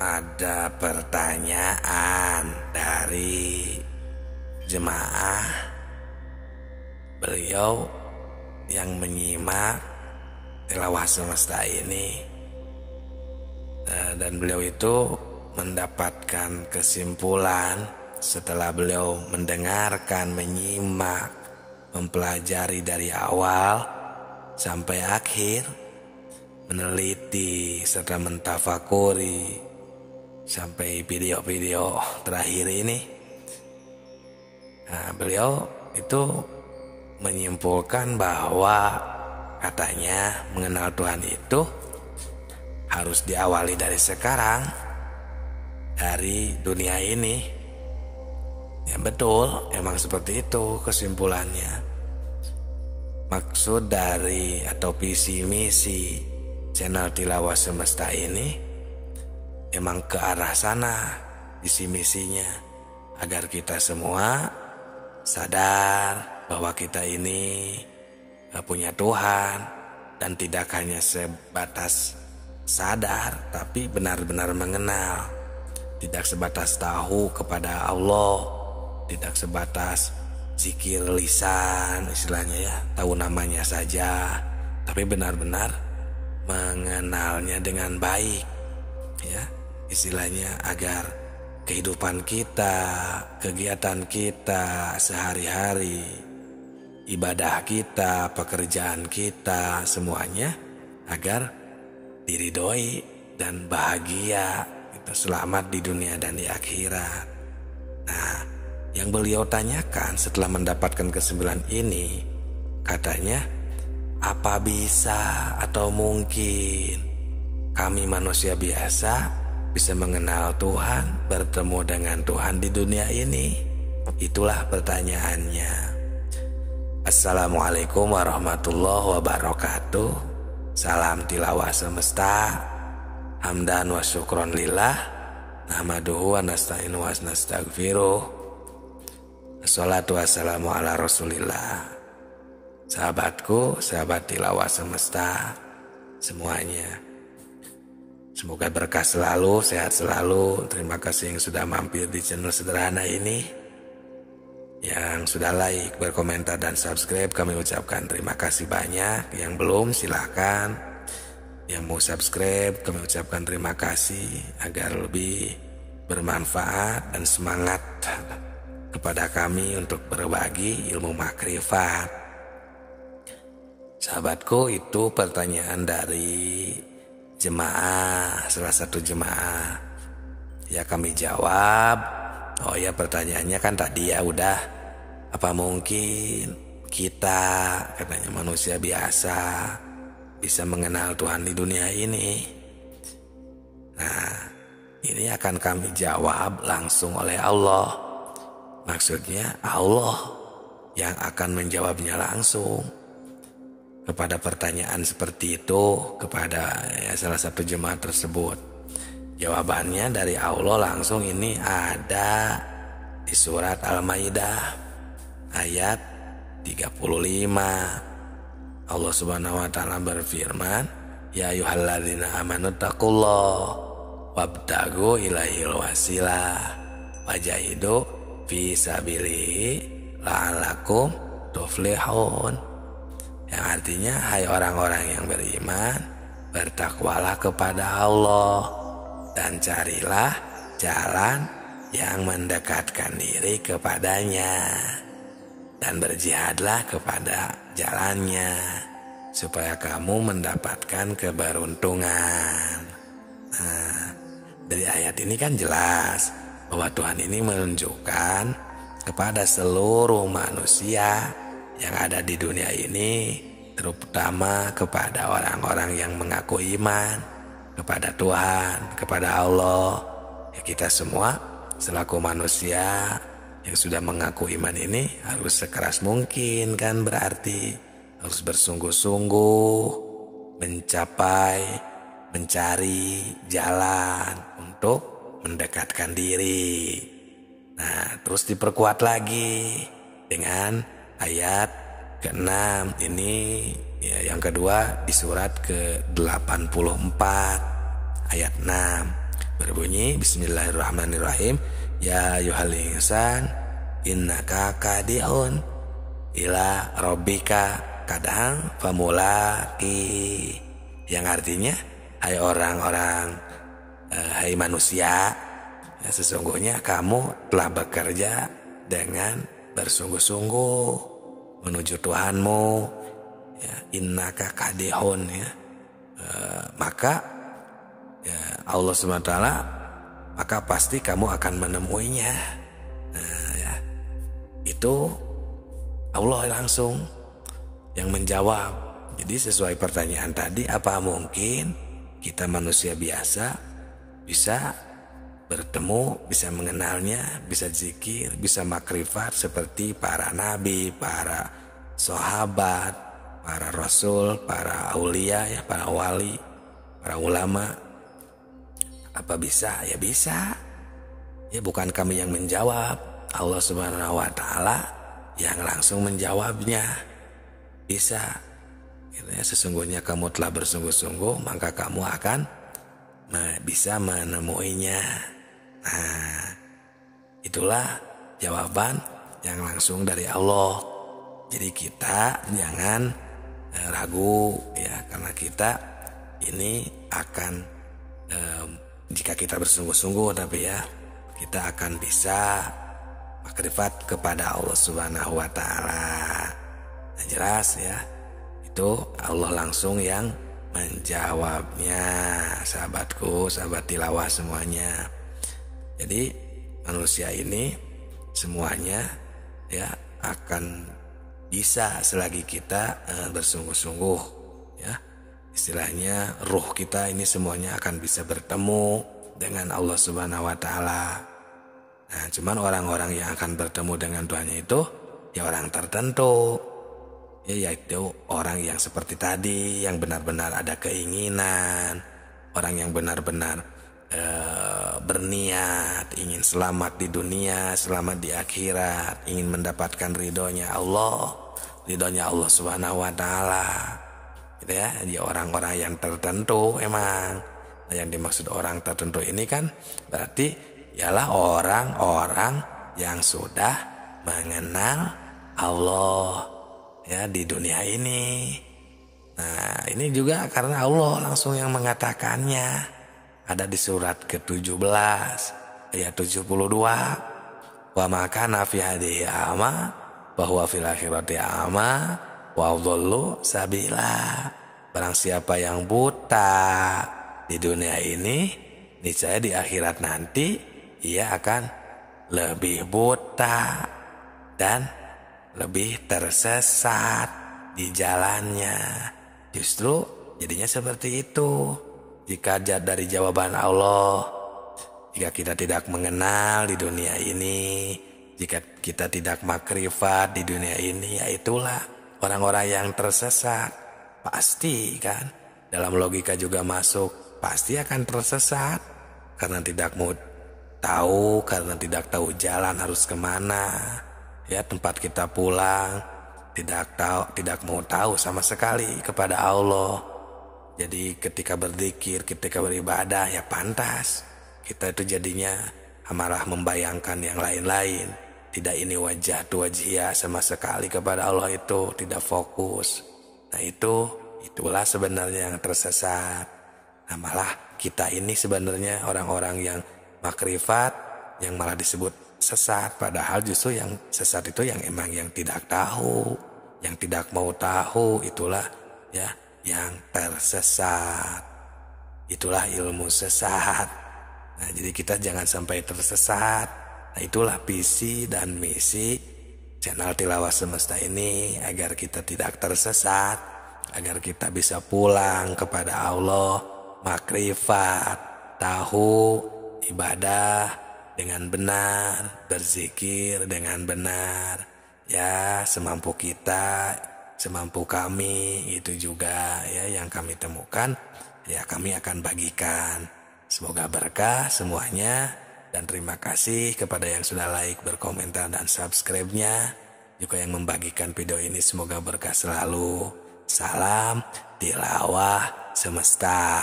Ada pertanyaan dari jemaah beliau yang menyimak tilawah semesta ini, dan beliau itu mendapatkan kesimpulan setelah beliau mendengarkan, menyimak, mempelajari dari awal sampai akhir, meneliti serta mentafakuri sampai video-video terakhir ini. Nah, beliau itu menyimpulkan bahwa katanya mengenal Tuhan itu harus diawali dari sekarang, dari dunia ini. Ya betul, emang seperti itu kesimpulannya. Maksud dari atau visi misi channel Tilawah Semesta ini emang ke arah sana visi misinya, agar kita semua sadar bahwa kita ini punya Tuhan, dan tidak hanya sebatas sadar tapi benar-benar mengenal, tidak sebatas tahu kepada Allah, tidak sebatas zikir lisan istilahnya ya, tahu namanya saja, tapi benar-benar mengenalnya dengan baik ya, istilahnya agar kehidupan kita, kegiatan kita sehari-hari, ibadah kita, pekerjaan kita, semuanya agar diridhoi dan bahagia, kita selamat di dunia dan di akhirat. Nah, yang beliau tanyakan setelah mendapatkan kesimpulan ini, katanya, apa bisa atau mungkin kami manusia biasa bisa mengenal Tuhan, bertemu dengan Tuhan di dunia ini? Itulah pertanyaannya. Assalamualaikum warahmatullahi wabarakatuh. Salam tilawah semesta. Hamdan wa syukron lillah. Nahmaduhu wa nasta'inu wa nastaghfiruh. Assalatu wassalamu ala rasulillah. Sahabatku, sahabat tilawah semesta semuanya, semoga berkah selalu, sehat selalu. Terima kasih yang sudah mampir di channel sederhana ini, yang sudah like, berkomentar, dan subscribe. Kami ucapkan terima kasih banyak. Yang belum silahkan, yang mau subscribe kami ucapkan terima kasih, agar lebih bermanfaat dan semangat kepada kami untuk berbagi ilmu makrifat. Sahabatku, itu pertanyaan dari jemaah, salah satu jemaah. Ya kami jawab, oh ya pertanyaannya kan tadi ya udah, apa mungkin kita, katanya manusia biasa, bisa mengenal Tuhan di dunia ini? Nah, ini akan kami jawab langsung oleh Allah. Maksudnya Allah yang akan menjawabnya langsung kepada pertanyaan seperti itu, kepada ya salah satu jemaah tersebut. Jawabannya dari Allah langsung, ini ada di surat Al-Maidah ayat 35. Allah Subhanahu wa taala berfirman, ya ayyuhalladzina amanu taqullaha wabtagu ilaihil wasilah wajahidu fi sabilihi la'allakum tuflihun. Yang artinya, hai orang-orang yang beriman, bertakwalah kepada Allah dan carilah jalan yang mendekatkan diri kepadanya, dan berjihadlah kepada jalannya supaya kamu mendapatkan keberuntungan. Nah, dari ayat ini kan jelas bahwa Tuhan ini menunjukkan kepada seluruh manusia yang ada di dunia ini, terutama kepada orang-orang yang mengaku iman kepada Tuhan, kepada Allah. Ya, kita semua selaku manusia yang sudah mengaku iman ini harus sekeras mungkin, kan berarti harus bersungguh-sungguh mencari jalan untuk mendekatkan diri. Nah, terus diperkuat lagi dengan ayat ke-6 ini ya, yang kedua di surat ke-84 ayat 6. berbunyi Bismillahirrahmanirrahim. Ya ayyuhal insan innaka kadiun ila rabbika kadang famulaki, yang artinya hai orang-orang, hai manusia, ya, sesungguhnya kamu telah bekerja dengan bersungguh-sungguh menuju Tuhanmu, ya, innaka kadihun, ya. Maka ya, Allah SWT, maka pasti kamu akan menemuinya. Nah, ya, itu Allah langsung yang menjawab. Jadi sesuai pertanyaan tadi, apa mungkin kita manusia biasa bisa bertemu, bisa mengenalnya, bisa zikir, bisa makrifat seperti para nabi, para sahabat, para rasul, para aulia, ya, para wali, para ulama. Apa bisa? Ya bisa. Ya bukan kami yang menjawab, Allah Subhanahu wa taala yang langsung menjawabnya. Bisa. Ya, sesungguhnya kamu telah bersungguh-sungguh, maka kamu akan bisa menemuinya. Nah, itulah jawaban yang langsung dari Allah. Jadi kita jangan ragu, ya, karena kita ini akan jika kita bersungguh-sungguh, tapi ya kita akan bisa makrifat kepada Allah Subhanahu wa taala. Nah, jelas ya, itu Allah langsung yang menjawabnya, sahabatku, sahabat tilawah semuanya. Jadi manusia ini semuanya ya akan bisa selagi kita bersungguh-sungguh, ya. Istilahnya ruh kita ini semuanya akan bisa bertemu dengan Allah Subhanahu wa taala. Nah, cuman orang-orang yang akan bertemu dengan Tuhannya itu ya orang tertentu. Ya, yaitu orang yang seperti tadi, yang benar-benar ada keinginan, orang yang benar-benar berniat ingin selamat di dunia, selamat di akhirat, ingin mendapatkan ridhonya Allah Subhanahu wa taala. Gitu ya, jadi orang-orang yang tertentu emang. Nah, yang dimaksud orang tertentu ini kan berarti ialah orang-orang yang sudah mengenal Allah, ya, di dunia ini. Nah, ini juga karena Allah langsung yang mengatakannya. Ada di surat ke-17 ayat 72. Wa maka nafi hadhihi ama bahwa fil akhirati ama wa dhallu sabila. Barang siapa yang buta di dunia ini, niscaya di akhirat nanti ia akan lebih buta dan lebih tersesat di jalannya. Justru jadinya seperti itu. Jika dari jawaban Allah, jika kita tidak mengenal di dunia ini, jika kita tidak makrifat di dunia ini, ya itulah orang-orang yang tersesat. Pasti kan, dalam logika juga masuk, pasti akan tersesat karena tidak mau tahu, karena tidak tahu jalan harus kemana. Ya, tempat kita pulang tidak mau tahu sama sekali kepada Allah. Jadi ketika berzikir, ketika beribadah, ya pantas kita itu jadinya malah membayangkan yang lain-lain. Tidak ini wajah tu wajhia sama sekali kepada Allah, itu tidak fokus. Nah, itulah sebenarnya yang tersesat. Nah, malah kita ini sebenarnya orang-orang yang makrifat yang malah disebut sesat, padahal justru yang sesat itu yang emang yang tidak tahu, yang tidak mau tahu, itulah ya yang tersesat. Itulah ilmu sesat. Nah, jadi kita jangan sampai tersesat. Nah, itulah visi dan misi channel Tilawah Semesta ini, agar kita tidak tersesat, agar kita bisa pulang kepada Allah, makrifat, tahu ibadah dengan benar, berzikir dengan benar, ya, semampu kita, semampu kami, itu juga ya yang kami temukan, ya kami akan bagikan. Semoga berkah semuanya, dan terima kasih kepada yang sudah like, berkomentar, dan subscribe-nya, juga yang membagikan video ini. Semoga berkah selalu. Salam Tilawah Semesta.